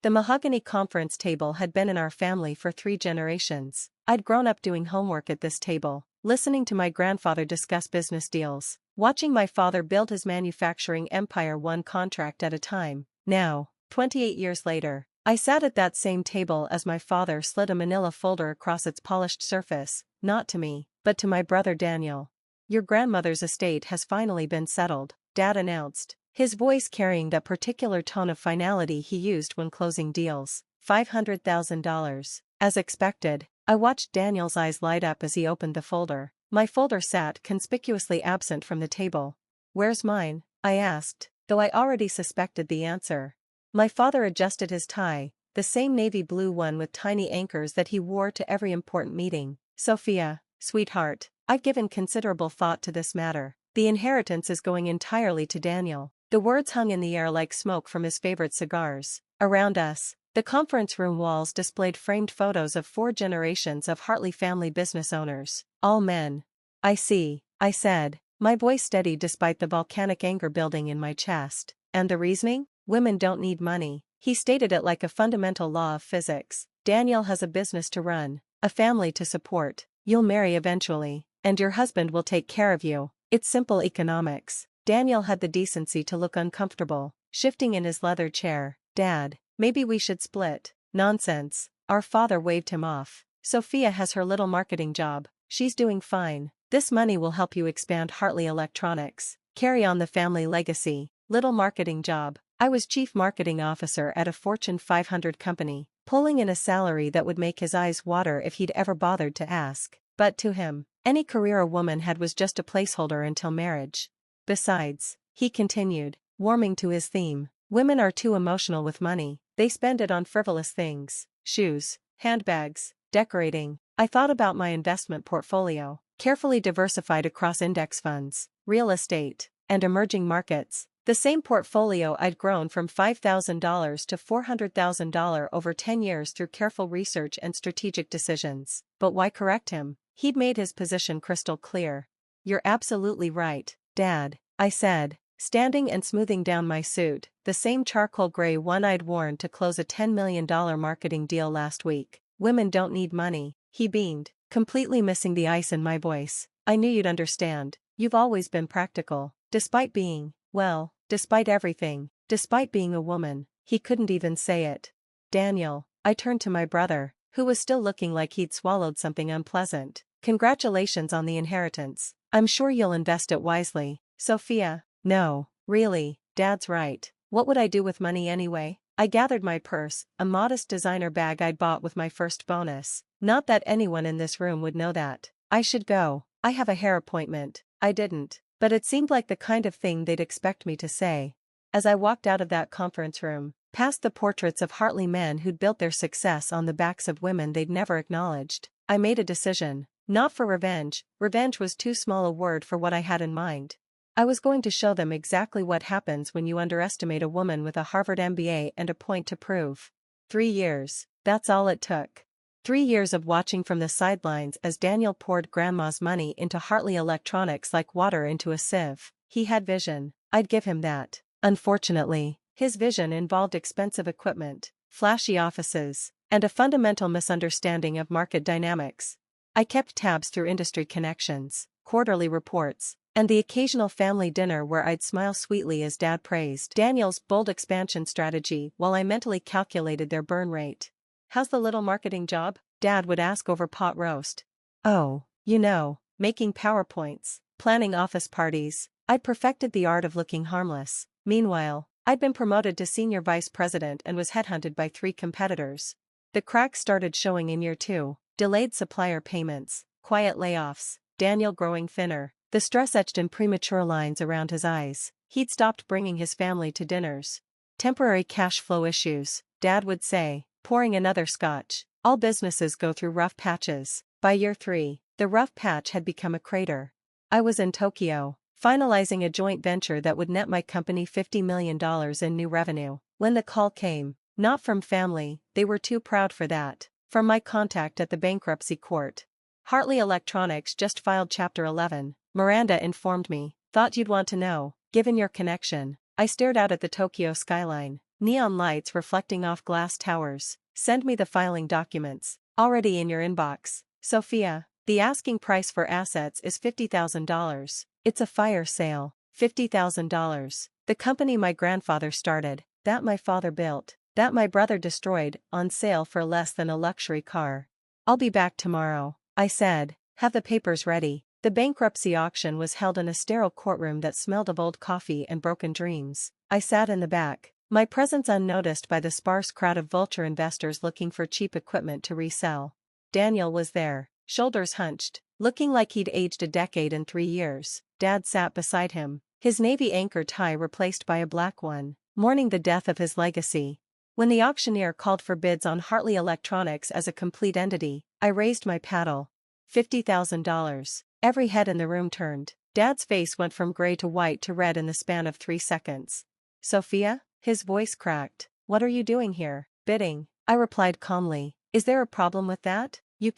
The mahogany conference table had been in our family for 3 generations. I'd grown up doing homework at this table, listening to my grandfather discuss business deals, watching my father build his manufacturing empire one contract at a time. Now, 28 years later, I sat at that same table as my father slid a manila folder across its polished surface, not to me, but to my brother Daniel. "Your grandmother's estate has finally been settled," Dad announced, his voice carrying that particular tone of finality he used when closing deals. $500,000. As expected, I watched Daniel's eyes light up as he opened the folder. My folder sat conspicuously absent from the table. "Where's mine?" I asked, though I already suspected the answer. My father adjusted his tie, the same navy blue one with tiny anchors that he wore to every important meeting. "Sophia, sweetheart, I've given considerable thought to this matter. The inheritance is going entirely to Daniel." The words hung in the air like smoke from his favorite cigars. Around us, the conference room walls displayed framed photos of 4 generations of Hartley family business owners, all men. "I see," I said, my voice steady despite the volcanic anger building in my chest. "And the reasoning? Women don't need money." He stated it like a fundamental law of physics. "Daniel has a business to run, a family to support. You'll marry eventually, and your husband will take care of you. It's simple economics." Daniel had the decency to look uncomfortable, shifting in his leather chair. "Dad, maybe we should split." "Nonsense," our father waved him off. "Sophia has her little marketing job. She's doing fine. This money will help you expand Hartley Electronics, carry on the family legacy." Little marketing job. I was chief marketing officer at a Fortune 500 company, pulling in a salary that would make his eyes water if he'd ever bothered to ask. But to him, any career a woman had was just a placeholder until marriage. "Besides," he continued, warming to his theme, "women are too emotional with money. They spend it on frivolous things, shoes, handbags, decorating." I thought about my investment portfolio, carefully diversified across index funds, real estate, and emerging markets. The same portfolio I'd grown from $5,000 to $400,000 over 10 years through careful research and strategic decisions. But why correct him? He'd made his position crystal clear. "You're absolutely right, Dad," I said, standing and smoothing down my suit, the same charcoal gray one I'd worn to close a $10 million marketing deal last week. "Women don't need money." He beamed, completely missing the ice in my voice. "I knew you'd understand. You've always been practical. Despite being, well, despite everything, despite being a woman." He couldn't even say it. "Daniel," I turned to my brother, who was still looking like he'd swallowed something unpleasant. "Congratulations on the inheritance. I'm sure you'll invest it wisely." "Sophia, no, really, Dad's right. What would I do with money anyway?" I gathered my purse, a modest designer bag I'd bought with my first bonus. Not that anyone in this room would know that. "I should go. I have a hair appointment." I didn't, but it seemed like the kind of thing they'd expect me to say. As I walked out of that conference room, past the portraits of Hartley men who'd built their success on the backs of women they'd never acknowledged, I made a decision. Not for revenge. Revenge was too small a word for what I had in mind. I was going to show them exactly what happens when you underestimate a woman with a Harvard MBA and a point to prove. 3 years, that's all it took. 3 years of watching from the sidelines as Daniel poured Grandma's money into Hartley Electronics like water into a sieve. He had vision. I'd give him that. Unfortunately, his vision involved expensive equipment, flashy offices, and a fundamental misunderstanding of market dynamics. I kept tabs through industry connections, quarterly reports, and the occasional family dinner where I'd smile sweetly as Dad praised Daniel's bold expansion strategy while I mentally calculated their burn rate. "How's the little marketing job?" Dad would ask over pot roast. "Oh, making PowerPoints, planning office parties." I'd perfected the art of looking harmless. Meanwhile, I'd been promoted to senior vice president and was headhunted by 3 competitors. The cracks started showing in year 2. Delayed supplier payments, quiet layoffs, Daniel growing thinner, the stress etched in premature lines around his eyes. He'd stopped bringing his family to dinners. "Temporary cash flow issues," Dad would say, pouring another scotch. "All businesses go through rough patches." By year 3, the rough patch had become a crater. I was in Tokyo, finalizing a joint venture that would net my company $50 million in new revenue. When the call came, not from family, they were too proud for that, from my contact at the bankruptcy court. "Hartley Electronics just filed Chapter 11, Miranda informed me. Thought you'd want to know, given your connection." I stared out at the Tokyo skyline. Neon lights reflecting off glass towers. Send me the filing documents. Already in your inbox. Sophia, the asking price for assets is $50,000. It's a fire sale. $50,000. The company my grandfather started, that my father built, that my brother destroyed, on sale for less than a luxury car. I'll be back tomorrow, I said. Have the papers ready. The bankruptcy auction was held in a sterile courtroom that smelled of old coffee and broken dreams. I sat in the back, my presence unnoticed by the sparse crowd of vulture investors looking for cheap equipment to resell. Daniel was there, shoulders hunched, looking like he'd aged a decade in 3 years. Dad sat beside him, his navy anchor tie replaced by a black one, mourning the death of his legacy. When the auctioneer called for bids on Hartley Electronics as a complete entity, I raised my paddle. $50,000. Every head in the room turned. Dad's face went from gray to white to red in the span of 3 seconds. Sophia? His voice cracked. What are you doing here? Bidding, I replied calmly. Is there a problem with that? You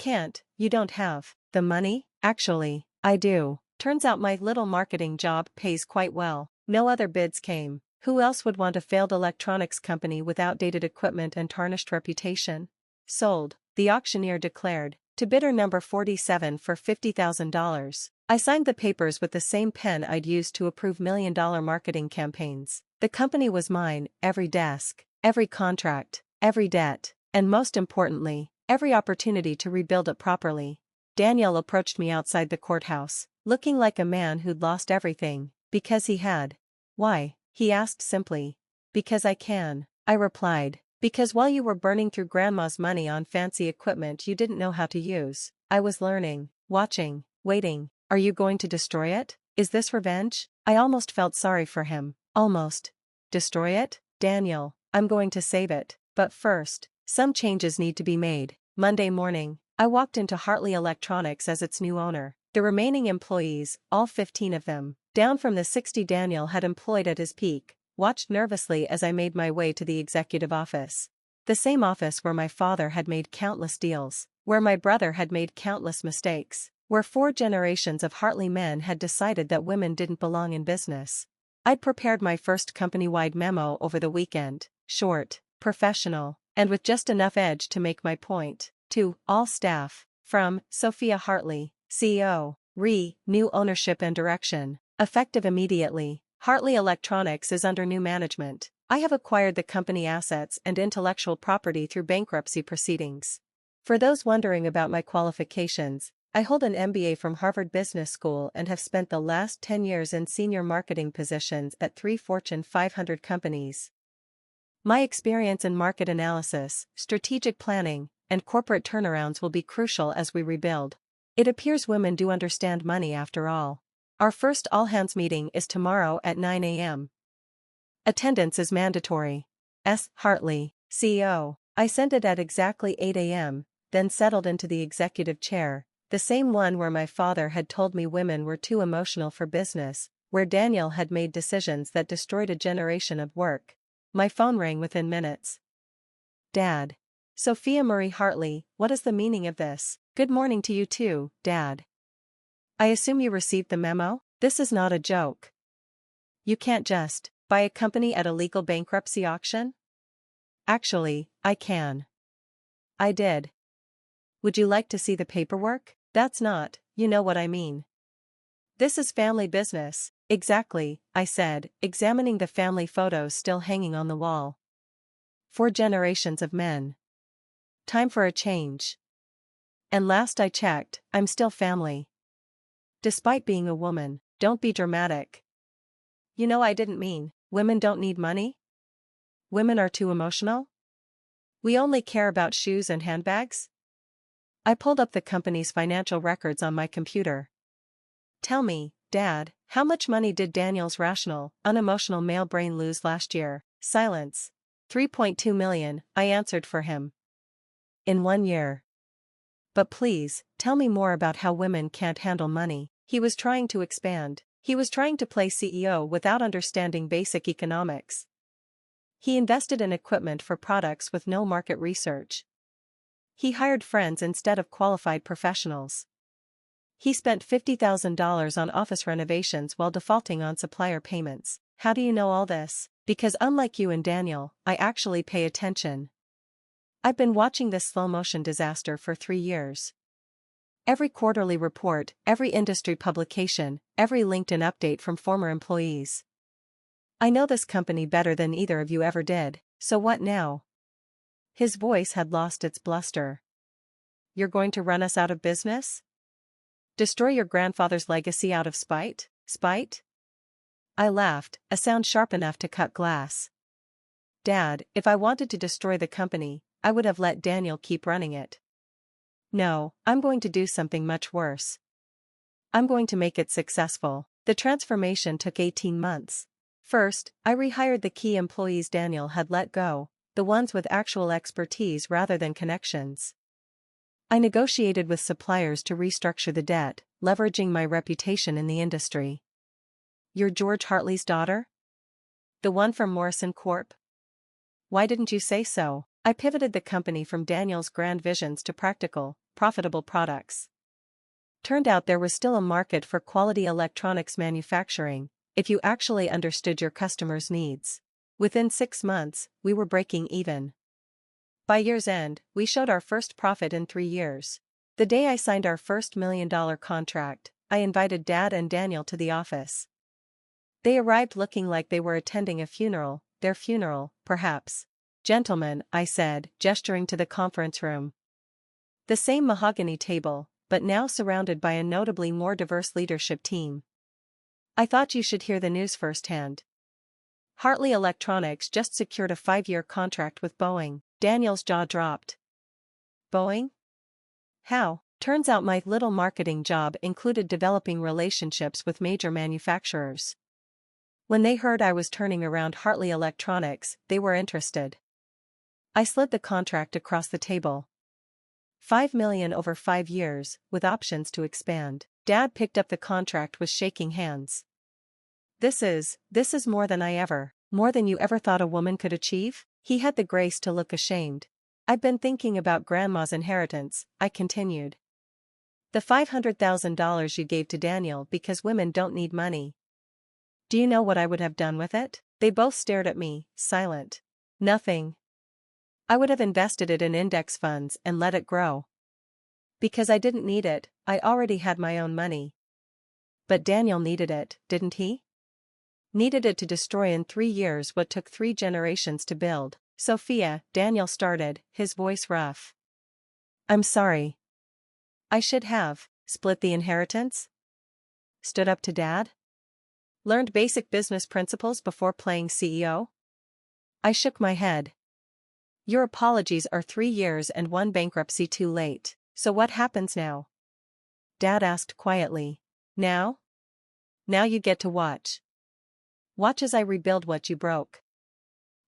don't have the money? Actually, I do. Turns out my little marketing job pays quite well. No other bids came. Who else would want a failed electronics company with outdated equipment and tarnished reputation? Sold, the auctioneer declared, to bidder number 47 for $50,000. I signed the papers with the same pen I'd used to approve million-dollar marketing campaigns. The company was mine, every desk, every contract, every debt, and most importantly, every opportunity to rebuild it properly. Daniel approached me outside the courthouse, looking like a man who'd lost everything, because he had. Why? He asked simply. Because I can, I replied. Because while you were burning through grandma's money on fancy equipment you didn't know how to use, I was learning, watching, waiting. Are you going to destroy it? Is this revenge? I almost felt sorry for him. Almost. Destroy it? Daniel, I'm going to save it. But first, some changes need to be made. Monday morning, I walked into Hartley Electronics as its new owner. The remaining employees, all 15 of them, down from the 60 Daniel had employed at his peak, watched nervously as I made my way to the executive office. The same office where my father had made countless deals, where my brother had made countless mistakes, where 4 generations of Hartley men had decided that women didn't belong in business. I'd prepared my first company-wide memo over the weekend, short, professional, and with just enough edge to make my point. To all staff, from Sophia Hartley, CEO, new ownership and direction, effective immediately. Hartley Electronics is under new management. I have acquired the company assets and intellectual property through bankruptcy proceedings. For those wondering about my qualifications, I hold an MBA from Harvard Business School and have spent the last 10 years in senior marketing positions at 3 Fortune 500 companies. My experience in market analysis, strategic planning, and corporate turnarounds will be crucial as we rebuild. It appears women do understand money after all. Our first all-hands meeting is tomorrow at 9 a.m. Attendance is mandatory. S. Hartley, CEO. I sent it at exactly 8 a.m., then settled into the executive chair, the same one where my father had told me women were too emotional for business, where Daniel had made decisions that destroyed a generation of work. My phone rang within minutes. Dad. Sophia Marie Hartley, what is the meaning of this? Good morning to you too, Dad. I assume you received the memo? This is not a joke. You can't just buy a company at a legal bankruptcy auction? Actually, I can. I did. Would you like to see the paperwork? That's not, you know what I mean. This is family business. Exactly, I said, examining the family photos still hanging on the wall. 4 generations of men. Time for a change. And last I checked, I'm still family. Despite being a woman, don't be dramatic. You know I didn't mean, women don't need money? Women are too emotional? We only care about shoes and handbags? I pulled up the company's financial records on my computer. Tell me, Dad, how much money did Daniel's rational, unemotional male brain lose last year? Silence. 3.2 million, I answered for him. In 1 year. But please, tell me more about how women can't handle money. He was trying to expand. He was trying to play CEO without understanding basic economics. He invested in equipment for products with no market research. He hired friends instead of qualified professionals. He spent $50,000 on office renovations while defaulting on supplier payments. How do you know all this? Because unlike you and Daniel, I actually pay attention. I've been watching this slow-motion disaster for 3 years. Every quarterly report, every industry publication, every LinkedIn update from former employees. I know this company better than either of you ever did, so what now? His voice had lost its bluster. You're going to run us out of business? Destroy your grandfather's legacy out of spite? Spite? I laughed, a sound sharp enough to cut glass. Dad, if I wanted to destroy the company, I would have let Daniel keep running it. No, I'm going to do something much worse. I'm going to make it successful. The transformation took 18 months. First, I rehired the key employees Daniel had let go, the ones with actual expertise rather than connections. I negotiated with suppliers to restructure the debt, leveraging my reputation in the industry. You're George Hartley's daughter? The one from Morrison Corp? Why didn't you say so? I pivoted the company from Daniel's grand visions to practical, profitable products. Turned out there was still a market for quality electronics manufacturing, if you actually understood your customers' needs. Within 6 months, we were breaking even. By year's end, we showed our first profit in 3 years. The day I signed our first $1 million contract, I invited Dad and Daniel to the office. They arrived looking like they were attending a funeral, their funeral, perhaps. Gentlemen, I said, gesturing to the conference room. The same mahogany table, but now surrounded by a notably more diverse leadership team. I thought you should hear the news firsthand. Hartley Electronics just secured a 5-year contract with Boeing. Daniel's jaw dropped. Boeing? How? Turns out my little marketing job included developing relationships with major manufacturers. When they heard I was turning around Hartley Electronics, they were interested. I slid the contract across the table. $5 million over 5 years, with options to expand. Dad picked up the contract with shaking hands. This is more than you ever thought a woman could achieve? He had the grace to look ashamed. I've been thinking about Grandma's inheritance, I continued. The $500,000 you gave to Daniel because women don't need money. Do you know what I would have done with it? They both stared at me, silent. Nothing. I would have invested it in index funds and let it grow. Because I didn't need it, I already had my own money. But Daniel needed it, didn't he? Needed it to destroy in 3 years what took 3 generations to build. Sophia, Daniel started, his voice rough. I'm sorry. I should have split the inheritance? Stood up to Dad? Learned basic business principles before playing CEO? I shook my head. Your apologies are 3 years and 1 bankruptcy too late, so what happens now? Dad asked quietly. Now? Now you get to watch. Watch as I rebuild what you broke.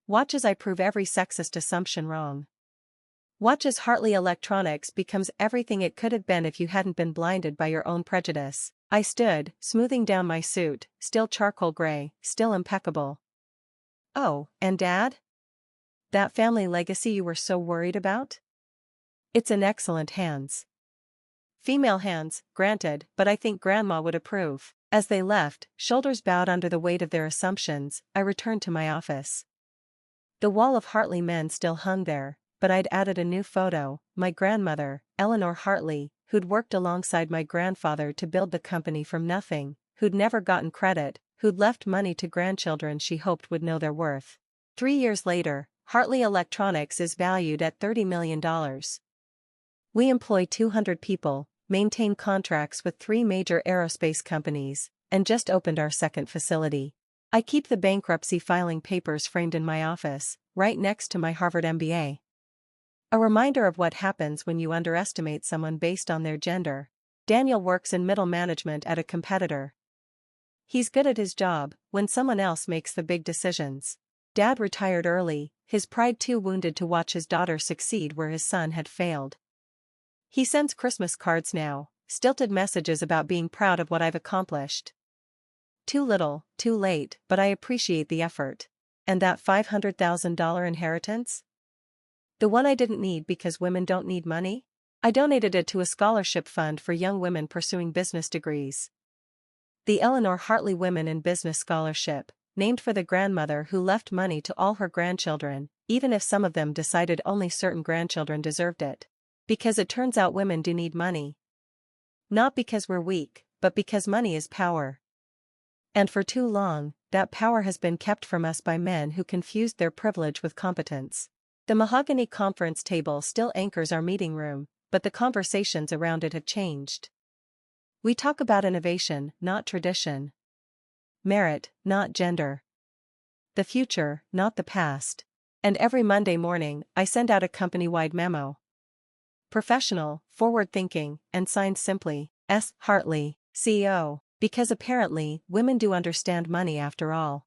Watch as I prove every sexist assumption wrong. Watch as Hartley Electronics becomes everything it could have been if you hadn't been blinded by your own prejudice. I stood, smoothing down my suit, still charcoal gray, still impeccable. Oh, and Dad? That family legacy you were so worried about? It's in excellent hands. Female hands, granted, but I think Grandma would approve. As they left, shoulders bowed under the weight of their assumptions, I returned to my office. The wall of Hartley men still hung there, but I'd added a new photo, my grandmother, Eleanor Hartley, who'd worked alongside my grandfather to build the company from nothing, who'd never gotten credit, who'd left money to grandchildren she hoped would know their worth. 3 years later, Hartley Electronics is valued at $30 million. We employ 200 people, maintain contracts with 3 major aerospace companies, and just opened our second facility. I keep the bankruptcy filing papers framed in my office, right next to my Harvard MBA. A reminder of what happens when you underestimate someone based on their gender. Daniel works in middle management at a competitor. He's good at his job when someone else makes the big decisions. Dad retired early, his pride too wounded to watch his daughter succeed where his son had failed. He sends Christmas cards now, stilted messages about being proud of what I've accomplished. Too little, too late, but I appreciate the effort. And that $500,000 inheritance? The one I didn't need because women don't need money? I donated it to a scholarship fund for young women pursuing business degrees. The Eleanor Hartley Women in Business Scholarship, named for the grandmother who left money to all her grandchildren, even if some of them decided only certain grandchildren deserved it. Because it turns out women do need money. Not because we're weak, but because money is power. And for too long, that power has been kept from us by men who confused their privilege with competence. The mahogany conference table still anchors our meeting room, but the conversations around it have changed. We talk about innovation, not tradition. Merit, not gender. The future, not the past. And every Monday morning, I send out a company-wide memo. Professional, forward-thinking, and signed simply, S. Hartley, CEO. Because apparently, women do understand money after all.